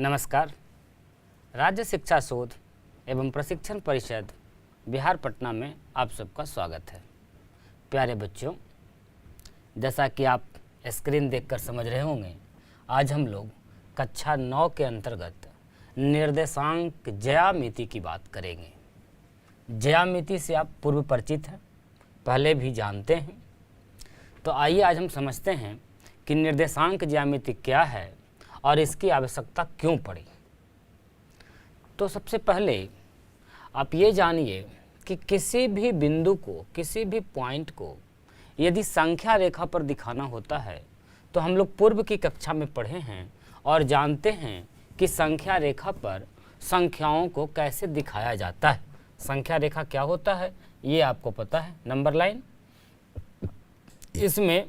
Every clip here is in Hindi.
नमस्कार। राज्य शिक्षा शोध एवं प्रशिक्षण परिषद बिहार पटना में आप सबका स्वागत है। प्यारे बच्चों, जैसा कि आप स्क्रीन देखकर समझ रहे होंगे, आज हम लोग कक्षा 9 के अंतर्गत निर्देशांक ज्यामिति की बात करेंगे। ज्यामिति से आप पूर्व परिचित हैं, पहले भी जानते हैं। तो आइए आज हम समझते हैं कि निर्देशांक ज्यामिति क्या है और इसकी आवश्यकता क्यों पड़ी। तो सबसे पहले आप ये जानिए कि किसी भी बिंदु को, किसी भी पॉइंट को यदि संख्या रेखा पर दिखाना होता है तो हम लोग पूर्व की कक्षा में पढ़े हैं और जानते हैं कि संख्या रेखा पर संख्याओं को कैसे दिखाया जाता है। संख्या रेखा क्या होता है ये आपको पता है, नंबर लाइन। इसमें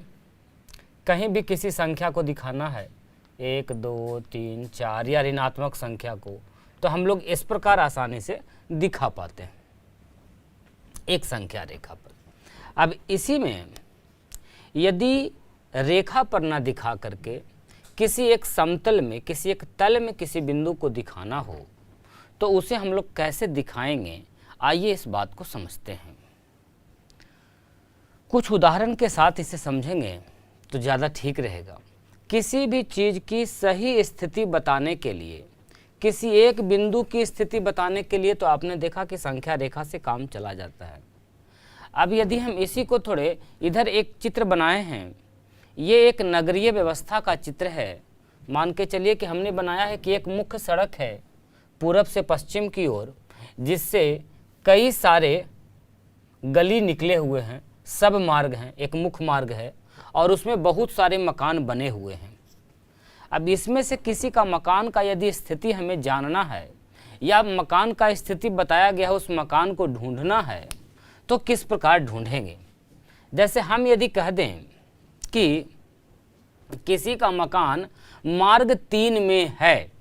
कहीं भी किसी संख्या को दिखाना है, 1 2 3 4 या ऋणात्मक संख्या को, तो हम लोग इस प्रकार आसानी से दिखा पाते हैं एक संख्या रेखा पर। अब इसी में यदि रेखा पर ना दिखा करके किसी एक समतल में, किसी एक तल में किसी बिंदु को दिखाना हो तो उसे हम लोग कैसे दिखाएंगे, आइए इस बात को समझते हैं। कुछ उदाहरण के साथ इसे समझेंगे तो ज़्यादा ठीक रहेगा। किसी भी चीज़ की सही स्थिति बताने के लिए, किसी एक बिंदु की स्थिति बताने के लिए तो आपने देखा कि संख्या रेखा से काम चला जाता है। अब यदि हम इसी को थोड़े इधर एक चित्र बनाए हैं, ये एक नगरीय व्यवस्था का चित्र है। मान के चलिए कि हमने बनाया है कि एक मुख्य सड़क है पूरब से पश्चिम की ओर, जिससे कई सारे गली निकले हुए हैं, सब मार्ग हैं, एक मुख्य मार्ग है और उसमें बहुत सारे मकान बने हुए हैं। अब इसमें से किसी का मकान का यदि स्थिति हमें जानना है या मकान का स्थिति बताया गया है, उस मकान को ढूंढना है तो किस प्रकार ढूंढेंगे। जैसे हम यदि कह दें कि किसी का मकान मार्ग 3 में है,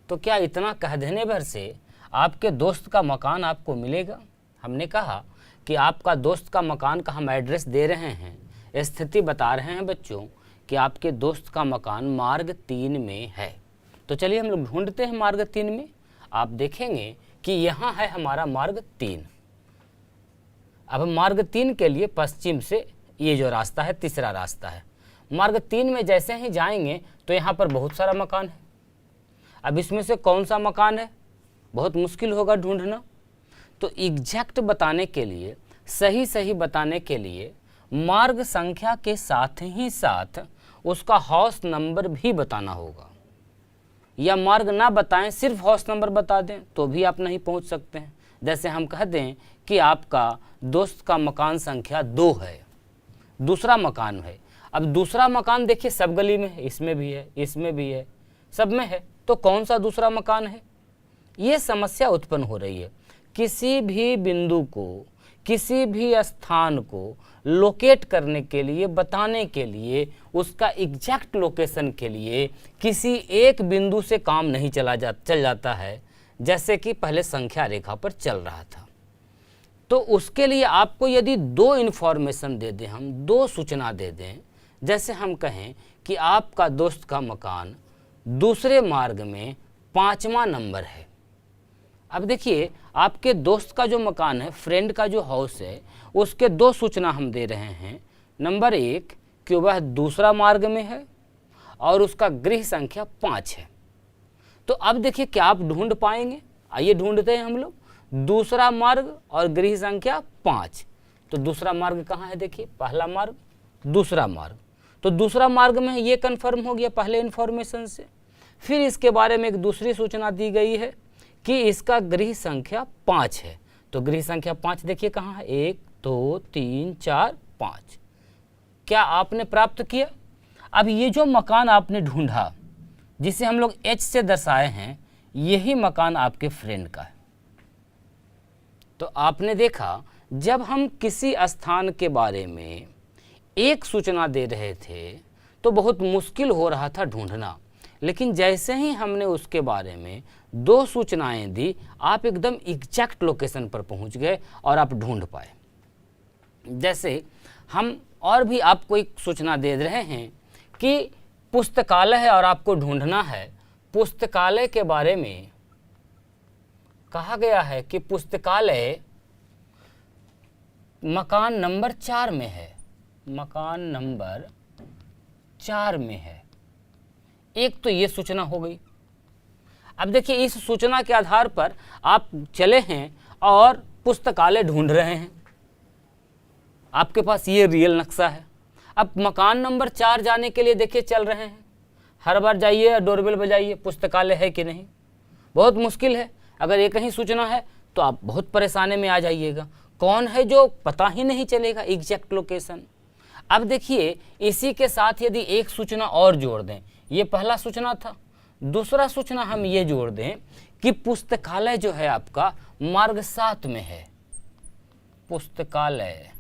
तो क्या इतना कह देने भर से आपके दोस्त का मकान आपको मिलेगा? हमने कहा कि आपका दोस्त का मकान का हम एड्रेस दे रहे हैं, स्थिति बता रहे हैं बच्चों कि आपके दोस्त का मकान मार्ग 3 में है। तो चलिए हम लोग ढूंढते हैं मार्ग 3 में। आप देखेंगे कि यहाँ है हमारा मार्ग 3। अब मार्ग 3 के लिए पश्चिम से ये जो रास्ता है, तीसरा रास्ता है। मार्ग 3 में जैसे ही जाएंगे तो यहाँ पर बहुत सारा मकान है। अब इसमें से कौन सा मकान है, बहुत मुश्किल होगा ढूंढना। तो एग्जैक्ट बताने के लिए, सही बताने के लिए मार्ग संख्या के साथ ही साथ उसका हाउस नंबर भी बताना होगा। या मार्ग ना बताएं, सिर्फ हाउस नंबर बता दें तो भी आप नहीं पहुंच सकते हैं। जैसे हम कह दें कि आपका दोस्त का मकान संख्या 2 है, दूसरा मकान है। अब दूसरा मकान देखिए सब गली में है, इसमें भी है, इसमें भी है, सब में है, तो कौन सा दूसरा मकान है? ये समस्या उत्पन्न हो रही है। किसी भी बिंदु को, किसी भी स्थान को लोकेट करने के लिए, बताने के लिए, उसका एग्जैक्ट लोकेशन के लिए किसी एक बिंदु से काम नहीं चल जाता है, जैसे कि पहले संख्या रेखा पर चल रहा था। तो उसके लिए आपको यदि 2 इन्फॉर्मेशन दे दें, हम 2 सूचना दे दें, जैसे हम कहें कि आपका दोस्त का मकान दूसरे मार्ग में 5वां नंबर है। अब देखिए, आपके दोस्त का जो मकान है, फ्रेंड का जो हाउस है, उसके 2 सूचना हम दे रहे हैं। नंबर 1 कि वह दूसरा मार्ग में है और उसका गृह संख्या 5 है। तो अब देखिए क्या आप ढूंढ पाएंगे? आइए ढूंढते हैं हम लोग। दूसरा मार्ग और गृह संख्या 5। तो दूसरा मार्ग कहाँ है? देखिए, पहला मार्ग, दूसरा मार्ग। तो दूसरा मार्ग में ये कन्फर्म हो गया पहले इन्फॉर्मेशन से। फिर इसके बारे में एक दूसरी सूचना दी गई है कि इसका गृह संख्या 5 है। तो गृह संख्या 5 देखिए कहाँ है, 1 2 3 4 5। क्या आपने प्राप्त किया? अब ये जो मकान आपने ढूंढा, जिसे हम लोग H से दर्शाए हैं, यही मकान आपके फ्रेंड का है। तो आपने देखा, जब हम किसी स्थान के बारे में एक सूचना दे रहे थे तो बहुत मुश्किल हो रहा था ढूंढना, लेकिन जैसे ही हमने उसके बारे में 2 सूचनाएं दी, आप एकदम एग्जैक्ट लोकेशन पर पहुंच गए और आप ढूंढ पाए। जैसे हम और भी आपको एक सूचना दे रहे हैं कि पुस्तकालय है और आपको ढूंढना है, पुस्तकालय के बारे में कहा गया है कि पुस्तकालय मकान नंबर 4 में है, मकान नंबर 4 में है। एक तो ये सूचना हो गई। अब देखिए, इस सूचना के आधार पर आप चले हैं और पुस्तकालय ढूंढ रहे हैं, आपके पास ये रियल नक्शा है। अब मकान नंबर 4 जाने के लिए देखिए चल रहे हैं, हर बार जाइए डोरबेल बजाइए पुस्तकालय है कि नहीं, बहुत मुश्किल है। अगर एक ही सूचना है तो आप बहुत परेशानी में आ जाइएगा, कौन है जो पता ही नहीं चलेगा एग्जैक्ट लोकेशन। अब देखिए, इसी के साथ यदि एक सूचना और जोड़ दें, ये पहला सूचना था, दूसरा सूचना हम ये जोड़ दें कि पुस्तकालय जो है आपका मार्ग 7 में है, पुस्तकालय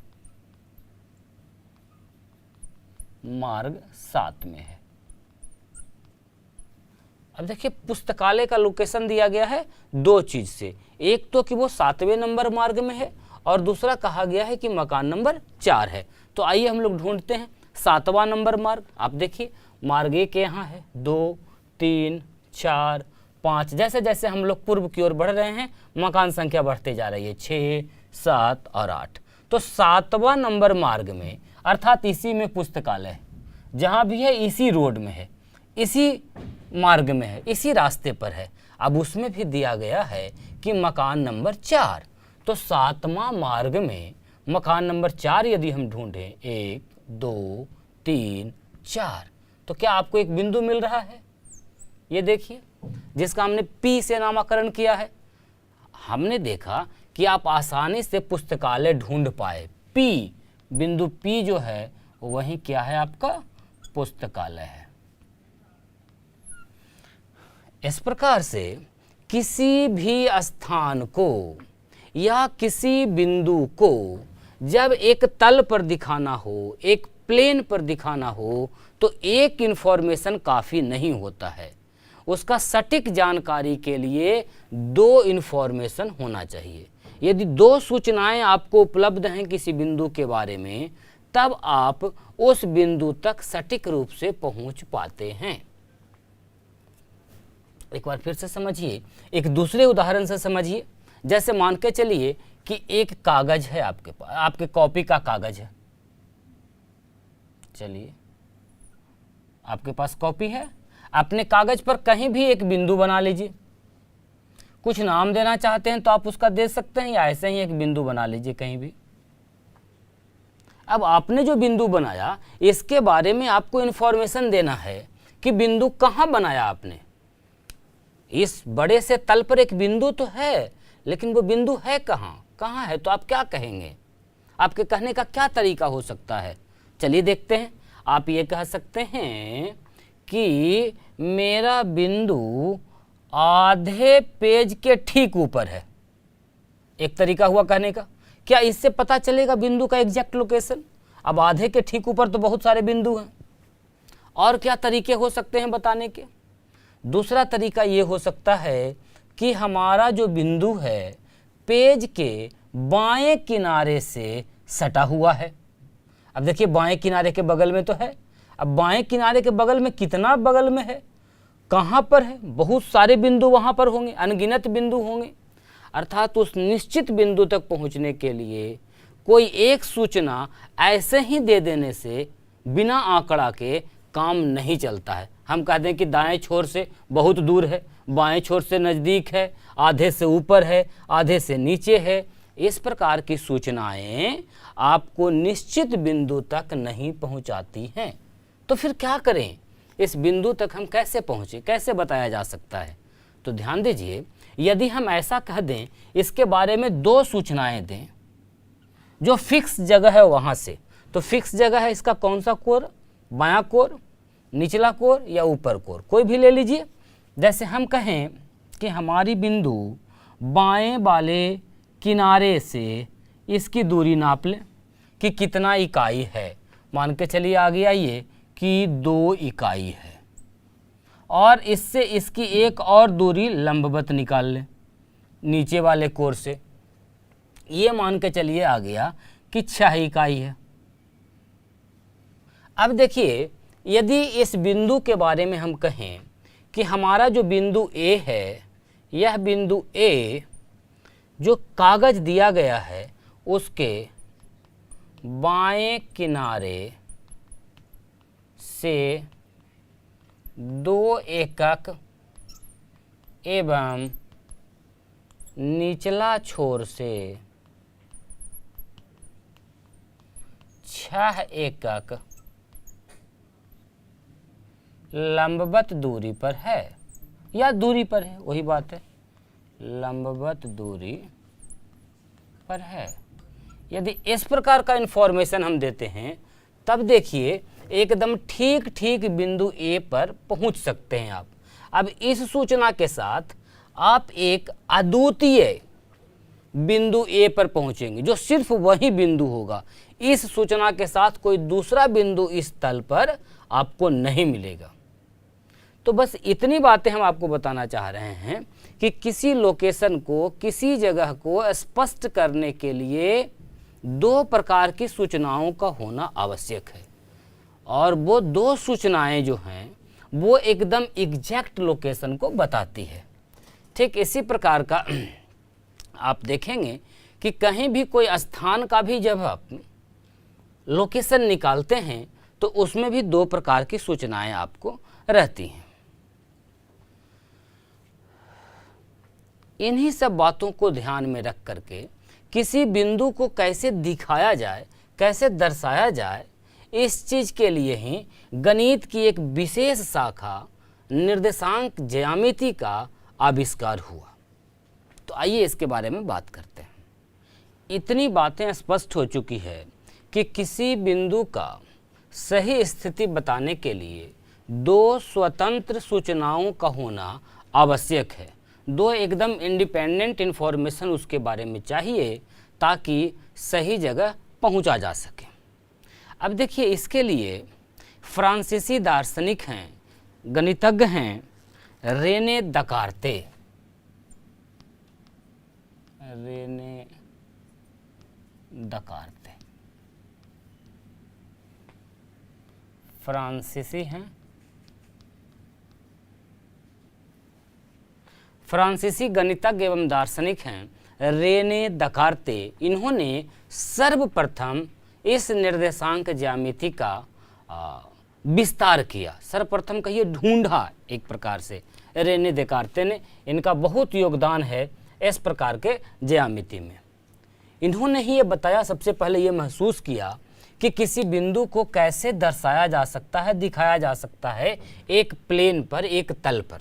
मार्ग 7 में है। अब देखिए, पुस्तकालय का लोकेशन दिया गया है दो चीज से, एक तो कि वो 7वें नंबर मार्ग में है और दूसरा कहा गया है कि मकान नंबर 4 है। तो आइए हम लोग ढूंढते हैं 7वां नंबर मार्ग। आप देखिए, मार्ग 1 यहाँ है, 2, 3, 4, 5, जैसे जैसे हम लोग पूर्व की ओर बढ़ रहे हैं मकान संख्या बढ़ते जा रही है, 6, 7 और 8। तो 7वां नंबर मार्ग में, अर्थात इसी में पुस्तकालय है, जहाँ भी है इसी रोड में है, इसी मार्ग में है, इसी रास्ते पर है। अब उसमें भी दिया गया है कि मकान नंबर 4, तो 7वां मार्ग में मकान नंबर 4 यदि हम ढूंढें, 1, 2, 3, 4, तो क्या आपको एक बिंदु मिल रहा है? ये देखिए, जिसका हमने P से नामकरण किया है। हमने देखा कि आप आसानी से पुस्तकालय ढूंढ पाए। P, बिंदु P जो है वही क्या है आपका? पुस्तकालय है। इस प्रकार से किसी भी स्थान को या किसी बिंदु को जब एक तल पर दिखाना हो, एक प्लेन पर दिखाना हो, तो एक इंफॉर्मेशन काफ़ी नहीं होता है। उसका सटीक जानकारी के लिए 2 इंफॉर्मेशन होना चाहिए। यदि 2 सूचनाएं आपको उपलब्ध हैं किसी बिंदु के बारे में, तब आप उस बिंदु तक सटीक रूप से पहुंच पाते हैं। एक बार फिर से समझिए, एक दूसरे उदाहरण से समझिए। जैसे मान के चलिए कि एक कागज है आपके पास, आपके कॉपी का कागज है। चलिए, आपके पास कॉपी है, अपने कागज पर कहीं भी एक बिंदु बना लीजिए। कुछ नाम देना चाहते हैं तो आप उसका दे सकते हैं, या ऐसे ही एक बिंदु बना लीजिए कहीं भी। अब आपने जो बिंदु बनाया, इसके बारे में आपको इंफॉर्मेशन देना है कि बिंदु कहाँ बनाया आपने। इस बड़े से तल पर एक बिंदु तो है, लेकिन वो बिंदु है कहाँ है, तो आप क्या कहेंगे? आपके कहने का क्या तरीका हो सकता है? चलिए देखते हैं। आप ये कह सकते हैं कि मेरा बिंदु आधे पेज के ठीक ऊपर है। एक तरीका हुआ कहने का। क्या इससे पता चलेगा बिंदु का एग्जैक्ट लोकेशन? अब आधे के ठीक ऊपर तो बहुत सारे बिंदु हैं। और क्या तरीके हो सकते हैं बताने के? दूसरा तरीका ये हो सकता है कि हमारा जो बिंदु है पेज के बाएं किनारे से सटा हुआ है। अब देखिए, बाएं किनारे के बगल में तो है। अब बाएं किनारे के बगल में कितना बगल में है, कहाँ पर है? बहुत सारे बिंदु वहाँ पर होंगे, अनगिनत बिंदु होंगे। अर्थात उस निश्चित बिंदु तक पहुँचने के लिए कोई एक सूचना ऐसे ही दे देने से बिना आंकड़ा के काम नहीं चलता है। हम कह दें कि दाएं छोर से बहुत दूर है, बाएं छोर से नज़दीक है, आधे से ऊपर है, आधे से नीचे है। इस प्रकार की सूचनाएं आपको निश्चित बिंदु तक नहीं पहुंचाती हैं। तो फिर क्या करें? इस बिंदु तक हम कैसे पहुँचे, कैसे बताया जा सकता है? तो ध्यान दीजिए, यदि हम ऐसा कह दें, इसके बारे में 2 सूचनाएं दें जो फिक्स जगह है वहाँ से, तो फिक्स जगह है इसका कौन सा कोर? बायां कोर, निचला कोर या ऊपर कोर, कोई भी ले लीजिए। जैसे हम कहें कि हमारी बिंदु बाएं वाले किनारे से इसकी दूरी नाप लें कि कितना इकाई है। मान के चलिए आगे आइए कि 2 इकाई है, और इससे इसकी एक और दूरी लंबवत निकाल लें नीचे वाले कोर से। ये मान के चलिए आ गया कि 6 इकाई है। अब देखिए, यदि इस बिंदु के बारे में हम कहें कि हमारा जो बिंदु ए है, यह बिंदु ए जो कागज दिया गया है उसके बाएं किनारे से 2 एकक एवं निचला छोर से 6 एकक लंबवत दूरी पर है, या दूरी पर है, वही बात है, लंबवत दूरी पर है। यदि इस प्रकार का इंफॉर्मेशन हम देते हैं तब देखिए एकदम ठीक ठीक बिंदु ए पर पहुंच सकते हैं आप। अब इस सूचना के साथ आप एक अद्वितीय बिंदु ए पर पहुंचेंगे जो सिर्फ वही बिंदु होगा। इस सूचना के साथ कोई दूसरा बिंदु इस तल पर आपको नहीं मिलेगा। तो बस इतनी बातें हम आपको बताना चाह रहे हैं कि किसी लोकेशन को, किसी जगह को स्पष्ट करने के लिए 2 प्रकार की सूचनाओं का होना आवश्यक है, और वो 2 सूचनाएं जो हैं वो एकदम एग्जैक्ट लोकेशन को बताती है। ठीक इसी प्रकार का आप देखेंगे कि कहीं भी कोई स्थान का भी जब आप लोकेशन निकालते हैं तो उसमें भी 2 प्रकार की सूचनाएं आपको रहती हैं। इन्हीं सब बातों को ध्यान में रख करके किसी बिंदु को कैसे दिखाया जाए, कैसे दर्शाया जाए, इस चीज़ के लिए ही गणित की एक विशेष शाखा निर्देशांक ज्यामिति का आविष्कार हुआ। तो आइए इसके बारे में बात करते हैं। इतनी बातें स्पष्ट हो चुकी है कि किसी बिंदु का सही स्थिति बताने के लिए 2 स्वतंत्र सूचनाओं का होना आवश्यक है। 2 एकदम इंडिपेंडेंट इन्फॉर्मेशन उसके बारे में चाहिए ताकि सही जगह पहुंचा जा सके। अब देखिए इसके लिए फ्रांसीसी दार्शनिक हैं, गणितज्ञ हैं रेने दकार्ते, फ्रांसीसी हैं, फ्रांसीसी गणितज्ञ एवं दार्शनिक हैं रेने दकार्ते। इन्होंने सर्वप्रथम इस निर्देशांक ज्यामिति का विस्तार किया, सर्वप्रथम कहिए ढूंढा एक प्रकार से रेने दकार्ते ने। इनका बहुत योगदान है इस प्रकार के ज्यामिति में। इन्होंने ही ये बताया, सबसे पहले ये महसूस किया कि किसी बिंदु को कैसे दर्शाया जा सकता है, दिखाया जा सकता है एक प्लेन पर, एक तल पर।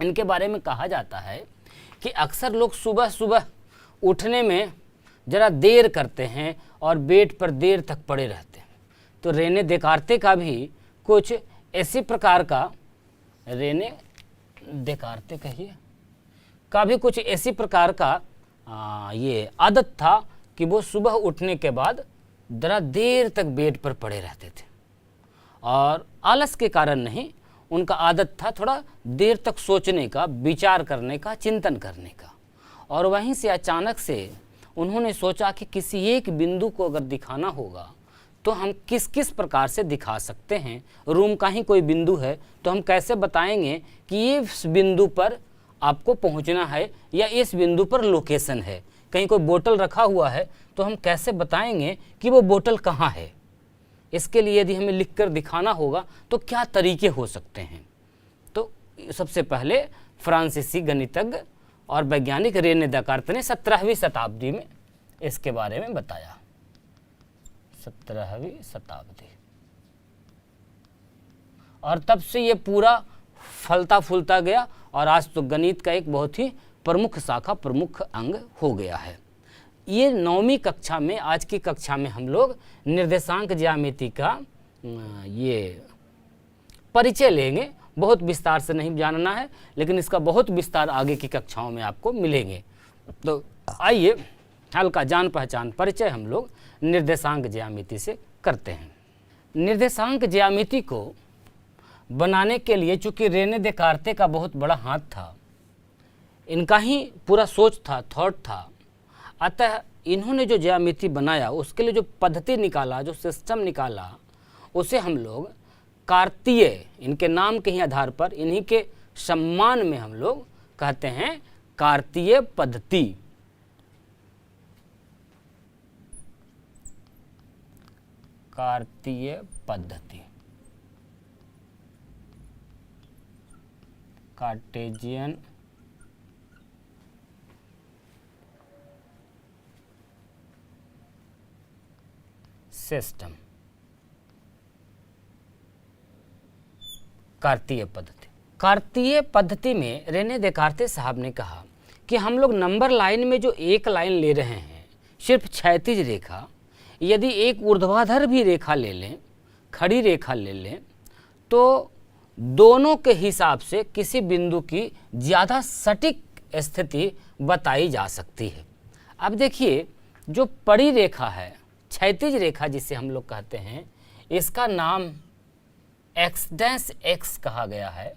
इनके बारे में कहा जाता है कि अक्सर लोग सुबह सुबह उठने में ज़रा देर करते हैं और बेड पर देर तक पड़े रहते हैं। तो रेने दकार्ते का भी कुछ इसी प्रकार का, रेने दकार्ते कहिए का भी कुछ इसी प्रकार का ये आदत था कि वो सुबह उठने के बाद ज़रा देर तक बेड पर पड़े रहते थे, और आलस के कारण नहीं, उनका आदत था थोड़ा देर तक सोचने का, विचार करने का, चिंतन करने का। और वहीं से अचानक से उन्होंने सोचा कि किसी एक बिंदु को अगर दिखाना होगा तो हम किस किस प्रकार से दिखा सकते हैं। रूम का ही कोई बिंदु है तो हम कैसे बताएंगे कि ये इस बिंदु पर आपको पहुंचना है या इस बिंदु पर लोकेशन है। कहीं कोई बोतल रखा हुआ है तो हम कैसे बताएंगे कि वो बोतल कहाँ है। इसके लिए यदि हमें लिखकर दिखाना होगा तो क्या तरीके हो सकते हैं। तो सबसे पहले फ्रांसीसी गणितज्ञ और वैज्ञानिक रेने दकार्ते ने 17वीं शताब्दी में इसके बारे में बताया। 17वीं शताब्दी, और तब से ये पूरा फलता फूलता गया और आज तो गणित का एक बहुत ही प्रमुख शाखा, प्रमुख अंग हो गया है। ये 9वीं कक्षा में, आज की कक्षा में हम लोग निर्देशांक ज्यामिति का ये परिचय लेंगे। बहुत विस्तार से नहीं जानना है, लेकिन इसका बहुत विस्तार आगे की कक्षाओं में आपको मिलेंगे। तो आइए हल्का जान पहचान परिचय हम लोग निर्देशांक ज्यामिति से करते हैं। निर्देशांक ज्यामिति को बनाने के लिए चूंकि रेने दकार्ते का बहुत बड़ा हाथ था, इनका ही पूरा सोच था, थॉट था, अतः इन्होंने जो ज्यामिति बनाया उसके लिए जो पद्धति निकाला, जो सिस्टम निकाला, उसे हम लोग कार्तीय, इनके नाम के ही आधार पर, इन्हीं के सम्मान में हम लोग कहते हैं कार्तीय पद्धति। कार्तीय पद्धति, कार्टेशियन सिस्टम, कार्तीय पद्धति। कार्तीय पद्धति में रेने देकार्ते साहब ने कहा कि हम लोग नंबर लाइन में जो एक लाइन ले रहे हैं, सिर्फ क्षैतिज रेखा, यदि एक ऊर्ध्वाधर भी रेखा ले लें, खड़ी रेखा ले लें, तो दोनों के हिसाब से किसी बिंदु की ज़्यादा सटीक स्थिति बताई जा सकती है। अब देखिए, जो पड़ी रेखा है, क्षैतिज रेखा जिसे हम लोग कहते हैं, इसका नाम एक्स डैश एक्स कहा गया है।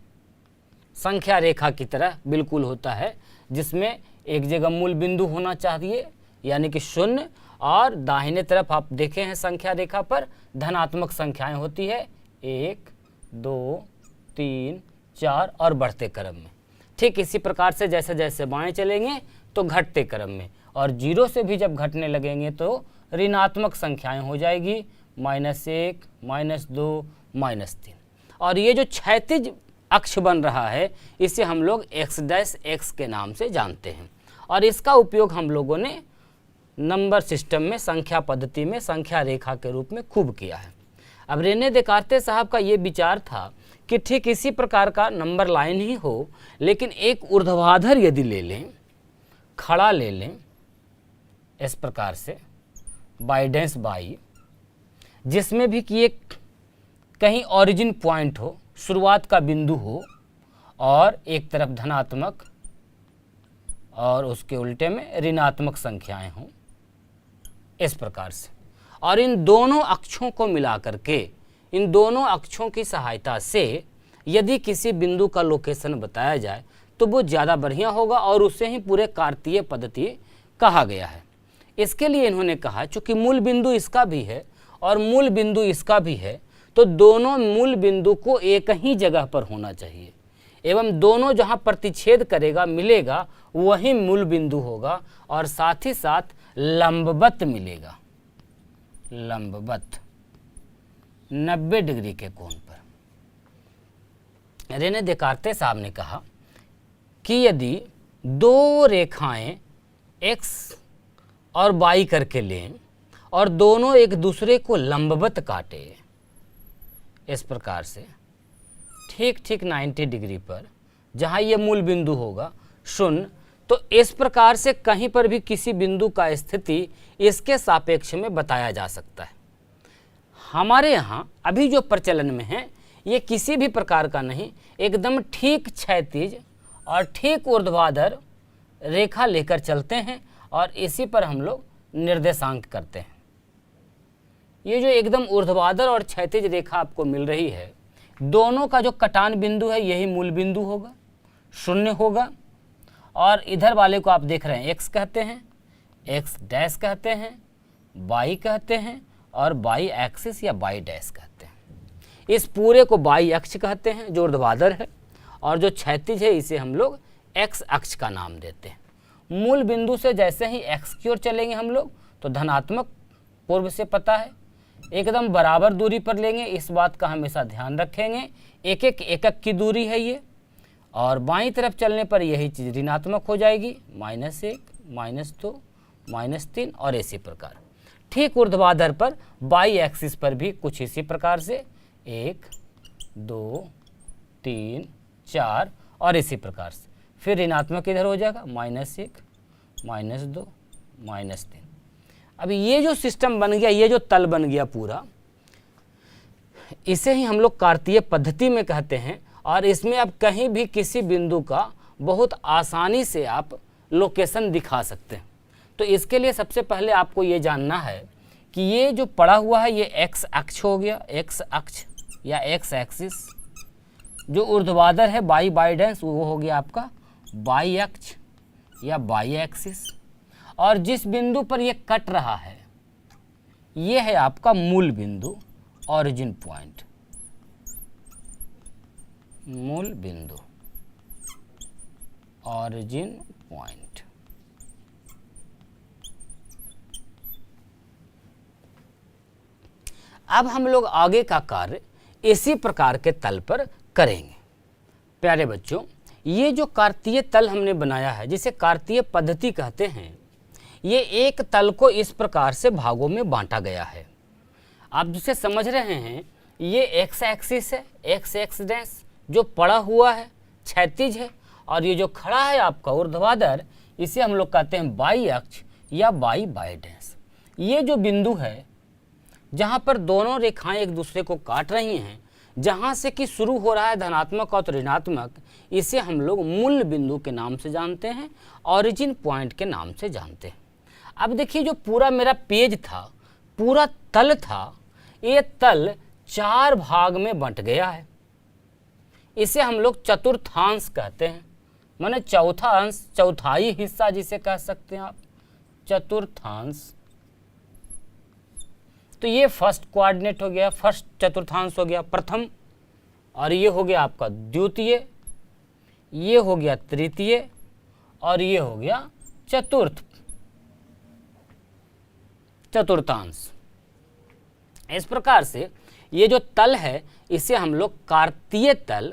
संख्या रेखा की तरह बिल्कुल होता है, जिसमें एक जगह मूल बिंदु होना चाहिए यानी कि 0, और दाहिने तरफ आप देखे हैं संख्या रेखा पर धनात्मक संख्याएं होती है, 1 2 3 4 और बढ़ते क्रम में। ठीक इसी प्रकार से जैसे जैसे बाएं चलेंगे तो घटते क्रम में, और 0 से भी जब घटने लगेंगे तो ऋणात्मक संख्याएं हो जाएगी, -1 -2 -3। और ये जो क्षैतिज अक्ष बन रहा है, इसे हम लोग एक्स डैश एक्स के नाम से जानते हैं, और इसका उपयोग हम लोगों ने नंबर सिस्टम में, संख्या पद्धति में संख्या रेखा के रूप में खूब किया है। अब रेने देकार्ते साहब का ये विचार था कि ठीक इसी प्रकार का नंबर लाइन ही हो, लेकिन एक ऊर्ध्वाधर यदि ले लें, खड़ा ले लें, इस प्रकार से बाइडेंस बाई, जिसमें भी कि एक कहीं ओरिजिन पॉइंट हो, शुरुआत का बिंदु हो, और एक तरफ धनात्मक और उसके उल्टे में ऋणात्मक संख्याएं हों, इस प्रकार से। और इन दोनों अक्षों को मिलाकर के, इन दोनों अक्षों की सहायता से यदि किसी बिंदु का लोकेशन बताया जाए तो वो ज़्यादा बढ़िया होगा, और उसे ही पूरे कार्तीय पद्धति कहा गया है। इसके लिए इन्होंने कहा, चूँकि मूल बिंदु इसका भी है और मूल बिंदु इसका भी है, तो दोनों मूल बिंदु को एक ही जगह पर होना चाहिए, एवं दोनों जहाँ प्रतिच्छेद करेगा, मिलेगा, वही मूल बिंदु होगा, और साथ ही साथ लंबवत मिलेगा, लंबवत 90 डिग्री के कोण पर। रेने देकार्ते साहब ने कहा कि यदि दो रेखाएं x और y करके लें और दोनों एक दूसरे को लंबवत काटे, इस प्रकार से ठीक ठीक 90 डिग्री पर, जहाँ ये मूल बिंदु होगा 0, तो इस प्रकार से कहीं पर भी किसी बिंदु का स्थिति इसके सापेक्ष में बताया जा सकता है। हमारे यहाँ अभी जो प्रचलन में है, ये किसी भी प्रकार का नहीं, एकदम ठीक क्षैतिज और ठीक ऊर्ध्वाधर रेखा लेकर चलते हैं, और इसी पर हम लोग निर्देशांक करते हैं। ये जो एकदम ऊर्ध्वाधर और क्षैतिज रेखा आपको मिल रही है, दोनों का जो कटान बिंदु है यही मूल बिंदु होगा, 0 होगा, और इधर वाले को आप देख रहे हैं x कहते हैं, x डैश कहते हैं, y कहते हैं, और y एक्सिस या y डैश कहते हैं। इस पूरे को y अक्ष कहते हैं जो ऊर्ध्वाधर है, और जो क्षैतिज है इसे हम लोग x अक्ष का नाम देते हैं। मूल बिंदु से जैसे ही x की ओर चलेंगे हम लोग, तो धनात्मक पूर्व से पता है, एकदम बराबर दूरी पर लेंगे, इस बात का हमेशा ध्यान रखेंगे, एक एक एकक की दूरी है ये, और बाईं तरफ चलने पर यही चीज़ ऋणात्मक हो जाएगी, -1 -2 -3, और इसी प्रकार। ठीक ऊर्ध्वाधर पर बाई एक्सिस पर भी कुछ इसी प्रकार से 1 2 3 4, और इसी प्रकार से फिर ऋणात्मक इधर हो जाएगा, -1 -2 -3। अभी ये जो सिस्टम बन गया, ये जो तल बन गया पूरा, इसे ही हम लोग कार्तीय पद्धति में कहते हैं, और इसमें आप कहीं भी किसी बिंदु का बहुत आसानी से आप लोकेशन दिखा सकते हैं। तो इसके लिए सबसे पहले आपको ये जानना है कि ये जो पड़ा हुआ है ये एक्स अक्ष हो गया, एक्स अक्ष या एक्स एक्सिस, जो ऊर्ध्वाधर है बाई बाइडेंस वो हो गया आपका बाई अक्ष या बाई एक्सिस, और जिस बिंदु पर ये कट रहा है ये है आपका मूल बिंदु, ओरिजिन पॉइंट। मूल बिंदु, ऑरिजिन पॉइंट। अब हम लोग आगे का कार्य इसी प्रकार के तल पर करेंगे। प्यारे बच्चों, ये जो कार्तीय तल हमने बनाया है, जिसे कार्तीय पद्धति कहते हैं, ये एक तल को इस प्रकार से भागों में बांटा गया है। आप जिसे समझ रहे हैं, ये एक्स एक्सिस है, एक्स एक्स डैश जो पड़ा हुआ है, क्षैतिज है, और ये जो खड़ा है आपका ऊर्ध्वाधर, इसे हम लोग कहते हैं बाई अक्ष या बाई बाई डैश। ये जो बिंदु है जहाँ पर दोनों रेखाएं एक दूसरे को काट रही हैं, जहाँ से कि शुरू हो रहा है धनात्मक और ऋणात्मक, इसे हम लोग मूल बिंदु के नाम से जानते हैं, ऑरिजिन पॉइंट के नाम से जानते हैं। अब देखिए, जो पूरा मेरा पेज था, पूरा तल था, ये तल 4 भाग में बंट गया है। इसे हम लोग चतुर्थांश कहते हैं, माने चौथा अंश, चौथाई हिस्सा जिसे कह सकते हैं आप, चतुर्थांश। तो ये फर्स्ट कोऑर्डिनेट हो गया, फर्स्ट चतुर्थांश हो गया प्रथम, और ये हो गया आपका द्वितीय, ये हो गया तृतीय, और ये हो गया चतुर्थांश। इस प्रकार से ये जो तल है, इसे हम लोग कार्तीय तल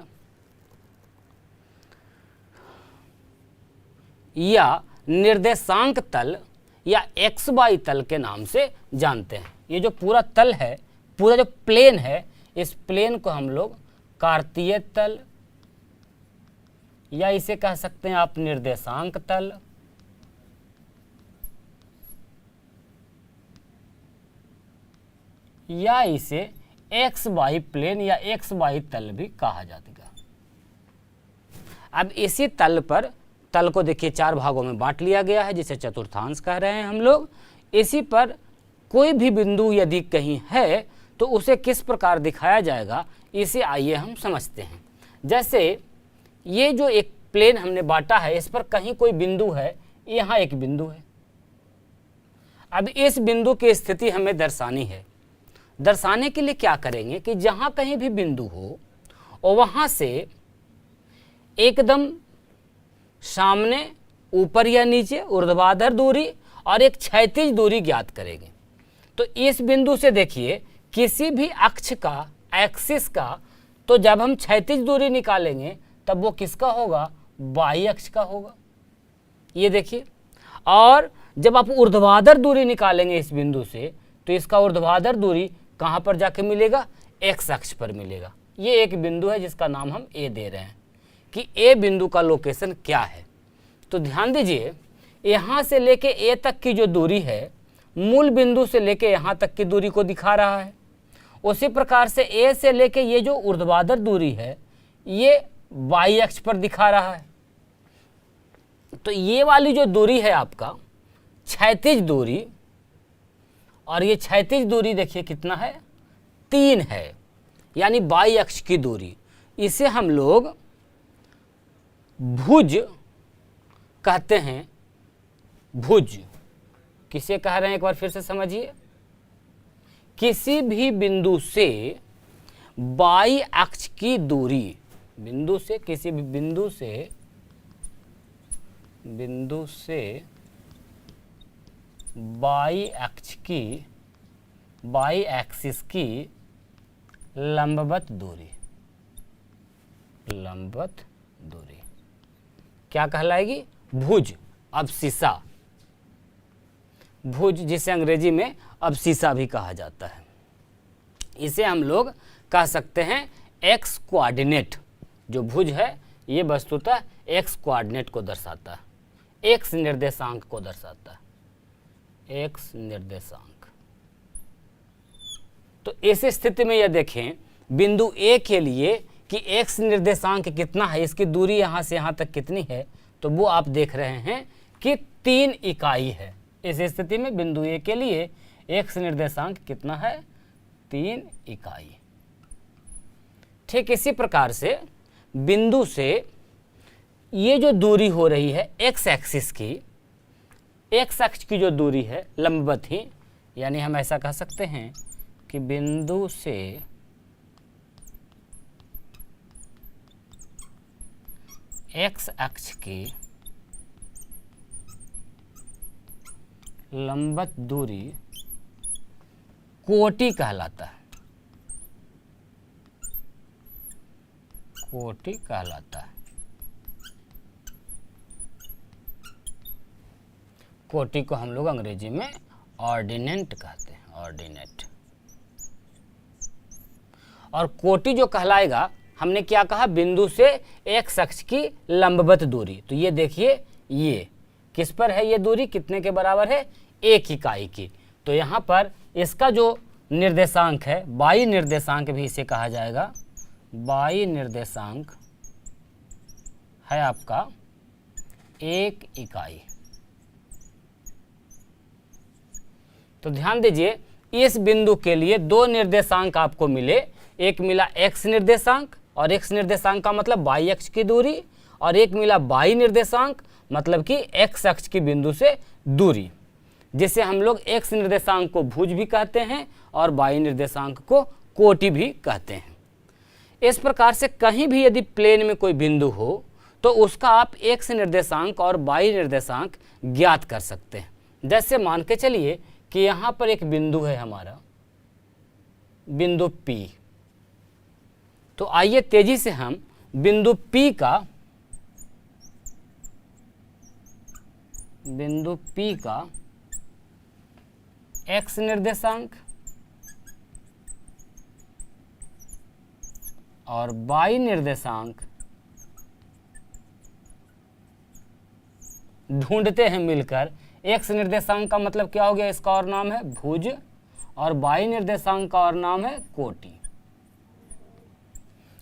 या निर्देशांक तल या एक्स वाई तल के नाम से जानते हैं। ये जो पूरा तल है, पूरा जो प्लेन है, इस प्लेन को हम लोग कार्तीय तल या इसे कह सकते हैं आप निर्देशांक तल, या इसे एक्स वाई प्लेन या एक्स वाई तल भी कहा जाएगा। अब इसी तल पर, तल को देखिए 4 भागों में बांट लिया गया है, जिसे चतुर्थांश कह रहे हैं हम लोग। इसी पर कोई भी बिंदु यदि कहीं है तो उसे किस प्रकार दिखाया जाएगा, इसे आइए हम समझते हैं। जैसे ये जो एक प्लेन हमने बांटा है, इस पर कहीं कोई बिंदु है, यहाँ एक बिंदु है। अब इस बिंदु की स्थिति हमें दर्शानी है। दर्शाने के लिए क्या करेंगे कि जहाँ कहीं भी बिंदु हो और वहाँ से एकदम सामने, ऊपर या नीचे ऊर्ध्वाधर दूरी और एक क्षैतिज दूरी ज्ञात करेंगे। तो इस बिंदु से देखिए, किसी भी अक्ष का, एक्सिस का, तो जब हम क्षैतिज दूरी निकालेंगे तब वो किसका होगा, बाई अक्ष का होगा। ये देखिए, और जब आप ऊर्ध्वाधर दूरी निकालेंगे इस बिंदु से, तो इसका ऊर्ध्वाधर दूरी कहाँ पर जाके मिलेगा, एक्स अक्ष पर मिलेगा। ये एक बिंदु है जिसका नाम हम ए दे रहे हैं कि ए बिंदु का लोकेशन क्या है। तो ध्यान दीजिए, यहाँ से लेके ए तक की जो दूरी है, मूल बिंदु से लेके यहाँ तक की दूरी को दिखा रहा है। उसी प्रकार से ए से लेके ये जो ऊर्ध्वाधर दूरी है, ये वाई अक्ष पर दिखा रहा है। तो ये वाली जो दूरी है आपका क्षैतिज दूरी, और ये क्षैतिज दूरी देखिए कितना है, 3 है, यानी बाई अक्ष की दूरी। इसे हम लोग भुज कहते हैं। भुज किसे कह रहे हैं, एक बार फिर से समझिए। किसी भी बिंदु से बाई अक्ष की दूरी, बिंदु से, किसी भी बिंदु से बाई अक्ष की, बाई एक्सिस की लंबवत दूरी, लंबवत दूरी क्या कहलाएगी, भुज, अबसिसा। भुज जिसे अंग्रेजी में अबसिसा भी कहा जाता है। इसे हम लोग कह सकते हैं एक्स कोऑर्डिनेट। जो भुज है ये वस्तुतः एक्स कोऑर्डिनेट को दर्शाता है, एक्स निर्देशांक को दर्शाता है, एक्स निर्देशांक। तो इस स्थिति में यह देखें, बिंदु ए के लिए कि एक्स निर्देशांक कितना है, इसकी दूरी यहाँ से यहाँ तक कितनी है, तो वो आप देख रहे हैं कि 3 इकाई है। इस स्थिति में बिंदु ए के लिए एक्स निर्देशांक कितना है, 3 इकाई। ठीक इसी प्रकार से बिंदु से ये जो दूरी हो रही है एक्स एक्सिस की, एक्स अक्ष की जो दूरी है लंबवत ही, यानी हम ऐसा कह सकते हैं कि बिंदु से एक्स अक्ष की लंबवत दूरी कोटि कहलाता है, कोटि कहलाता है। कोटि को हम लोग अंग्रेजी में ऑर्डिनेट कहते हैं, ऑर्डिनेट। और कोटि जो कहलाएगा, हमने क्या कहा, बिंदु से एक्स अक्ष की लंबवत दूरी। तो ये देखिए, ये किस पर है, ये दूरी कितने के बराबर है, 1 इकाई की। तो यहाँ पर इसका जो निर्देशांक है, बाई निर्देशांक भी इसे कहा जाएगा, बाई निर्देशांक है आपका 1 इकाई। तो ध्यान दीजिए, इस बिंदु के लिए 2 निर्देशांक आपको मिले, एक मिला x निर्देशांक, और x निर्देशांक का मतलब बाई अक्ष की दूरी, और एक मिला बाई निर्देशांक मतलब कि x अक्ष की बिंदु से दूरी, जिसे हम लोग x निर्देशांक को भुज भी कहते हैं और बाई निर्देशांक को कोटि भी कहते हैं। इस प्रकार से कहीं भी यदि प्लेन में कोई बिंदु हो तो उसका आप x निर्देशांक और बाई निर्देशांक ज्ञात कर सकते हैं। जैसे मान के चलिए कि यहाँ पर एक बिंदु है हमारा, बिंदु P। तो आइए तेजी से हम बिंदु P का x निर्देशांक और बाई निर्देशांक ढूंढते हैं मिलकर। x निर्देशांक का मतलब क्या हो गया, इसका और नाम है भुज, और बाई निर्देशांक का और नाम है कोटि।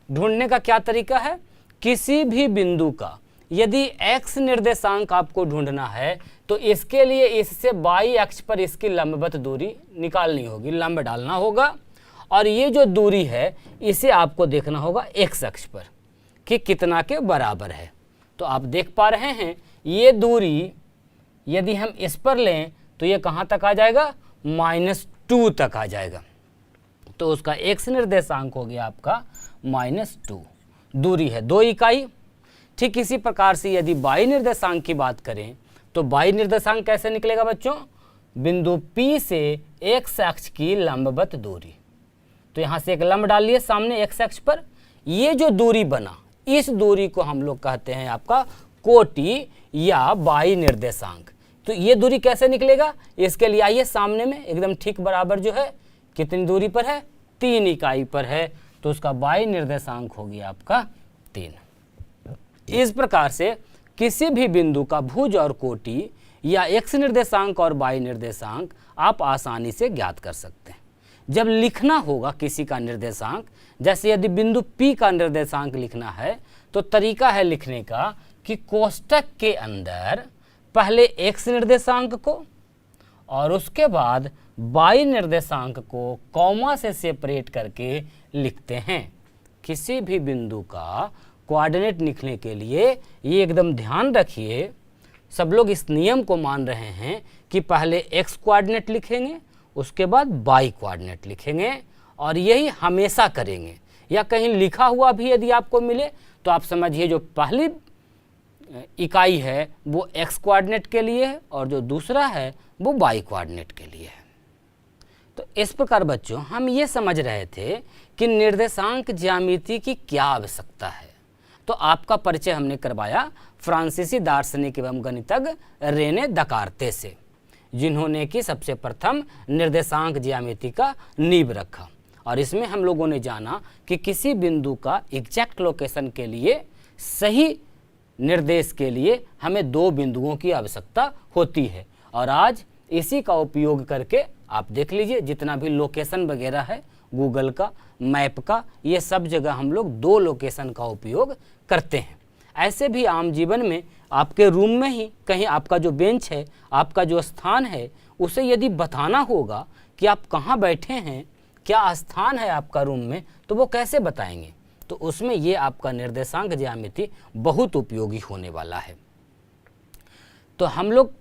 ढूंढने का क्या तरीका है, किसी भी बिंदु का यदि x निर्देशांक आपको ढूंढना है तो इसके लिए इससे बाई अक्ष पर इसकी लंबवत दूरी निकालनी होगी, लंब डालना होगा, और ये जो दूरी है इसे आपको देखना होगा x अक्ष पर कि कितना के बराबर है। तो आप देख पा रहे हैं, ये दूरी यदि हम इस पर लें तो ये कहाँ तक आ जाएगा, -2 तक आ जाएगा। तो उसका x निर्देशांक हो गया आपका -2, दूरी है 2 इकाई। ठीक इसी प्रकार से यदि बाई निर्देशांक की बात करें तो बाई निर्देशांक कैसे निकलेगा बच्चों, बिंदु P से x अक्ष की लंबवत दूरी। तो यहाँ से एक लंब डाल लिए सामने x अक्ष पर, ये जो दूरी बना इस दूरी को हम लोग कहते हैं आपका कोटि या बाई निर्देशांक। तो ये दूरी कैसे निकलेगा, इसके लिए आइए सामने में एकदम ठीक बराबर जो है कितनी दूरी पर है, 3 इकाई पर है। तो उसका बाई निर्देशांक हो गया आपका 3। इस प्रकार से किसी भी बिंदु का भुज और कोटि या x निर्देशांक और बाई निर्देशांक आप आसानी से ज्ञात कर सकते हैं। जब लिखना होगा किसी का निर्देशांक, जैसे यदि बिंदु P का निर्देशांक लिखना है तो तरीका है लिखने का कि कोष्टक के अंदर पहले x निर्देशांक को और उसके बाद बाई निर्देशांक को कॉमा से सेपरेट करके लिखते हैं। किसी भी बिंदु का कोऑर्डिनेट लिखने के लिए ये एकदम ध्यान रखिए, सब लोग इस नियम को मान रहे हैं कि पहले x कोऑर्डिनेट लिखेंगे, उसके बाद बाई कोऑर्डिनेट लिखेंगे, और यही हमेशा करेंगे। या कहीं लिखा हुआ भी यदि आपको मिले तो आप समझिए जो पहली इकाई है वो x कोऑर्डिनेट के लिए है और जो दूसरा है वो बाई कोऑर्डिनेट के लिए है। तो इस प्रकार बच्चों हम ये समझ रहे थे कि निर्देशांक ज्यामिति की क्या आवश्यकता है। तो आपका परिचय हमने करवाया फ्रांसीसी दार्शनिक एवं गणितज्ञ रेने दकार्ते से, जिन्होंने कि सबसे प्रथम निर्देशांक ज्यामिति का नींव रखा। और इसमें हम लोगों ने जाना कि किसी बिंदु का एग्जैक्ट लोकेशन के लिए, सही निर्देश के लिए हमें 2 बिंदुओं की आवश्यकता होती है। और आज इसी का उपयोग करके आप देख लीजिए जितना भी लोकेशन वगैरह है, गूगल का, मैप का, ये सब जगह हम लोग 2 लोकेशन का उपयोग करते हैं। ऐसे भी आम जीवन में आपके रूम में ही कहीं आपका जो बेंच है, आपका जो स्थान है, उसे यदि बताना होगा कि आप कहाँ बैठे हैं, क्या स्थान है आपका रूम में, तो वो कैसे बताएंगे। तो उसमें ये आपका निर्देशांक ज्यामिति बहुत उपयोगी होने वाला है। तो हम लोग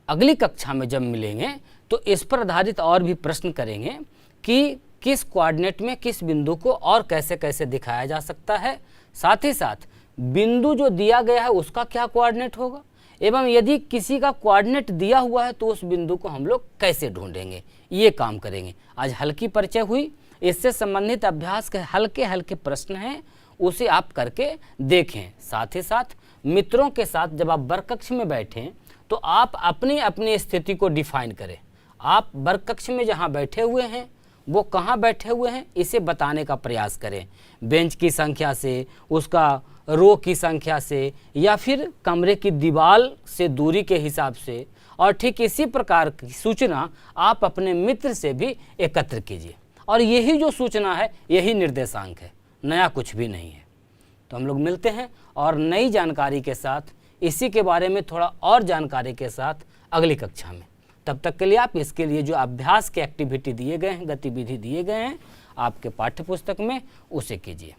अगली कक्षा में जब मिलेंगे तो इस पर आधारित और भी प्रश्न करेंगे कि किस कोऑर्डिनेट में किस बिंदु को और कैसे कैसे दिखाया जा सकता है। साथ ही साथ बिंदु जो दिया गया है उसका क्या कोऑर्डिनेट होगा, एवं यदि किसी का कोऑर्डिनेट दिया हुआ है तो उस बिंदु को हम लोग कैसे ढूंढेंगे, ये काम करेंगे। आज हल्की परिचय हुई, इससे संबंधित अभ्यास के हल्के हल्के प्रश्न हैं, उसे आप करके देखें। साथ ही साथ मित्रों के साथ जब आप वर्ग कक्ष में बैठें तो आप अपनी अपनी स्थिति को डिफाइन करें। आप वर्ग कक्ष में जहाँ बैठे हुए हैं वो कहाँ बैठे हुए हैं इसे बताने का प्रयास करें। बेंच की संख्या से, उसका रो की संख्या से, या फिर कमरे की दीवार से दूरी के हिसाब से, और ठीक इसी प्रकार की सूचना आप अपने मित्र से भी एकत्र कीजिए। और यही जो सूचना है यही निर्देशांक है, नया कुछ भी नहीं है। तो हम लोग मिलते हैं और नई जानकारी के साथ, इसी के बारे में थोड़ा और जानकारी के साथ अगली कक्षा में। तब तक के लिए आप इसके लिए जो अभ्यास के एक्टिविटी दिए गए हैं, गतिविधि दिए गए हैं आपके पाठ्य पुस्तक में, उसे कीजिए।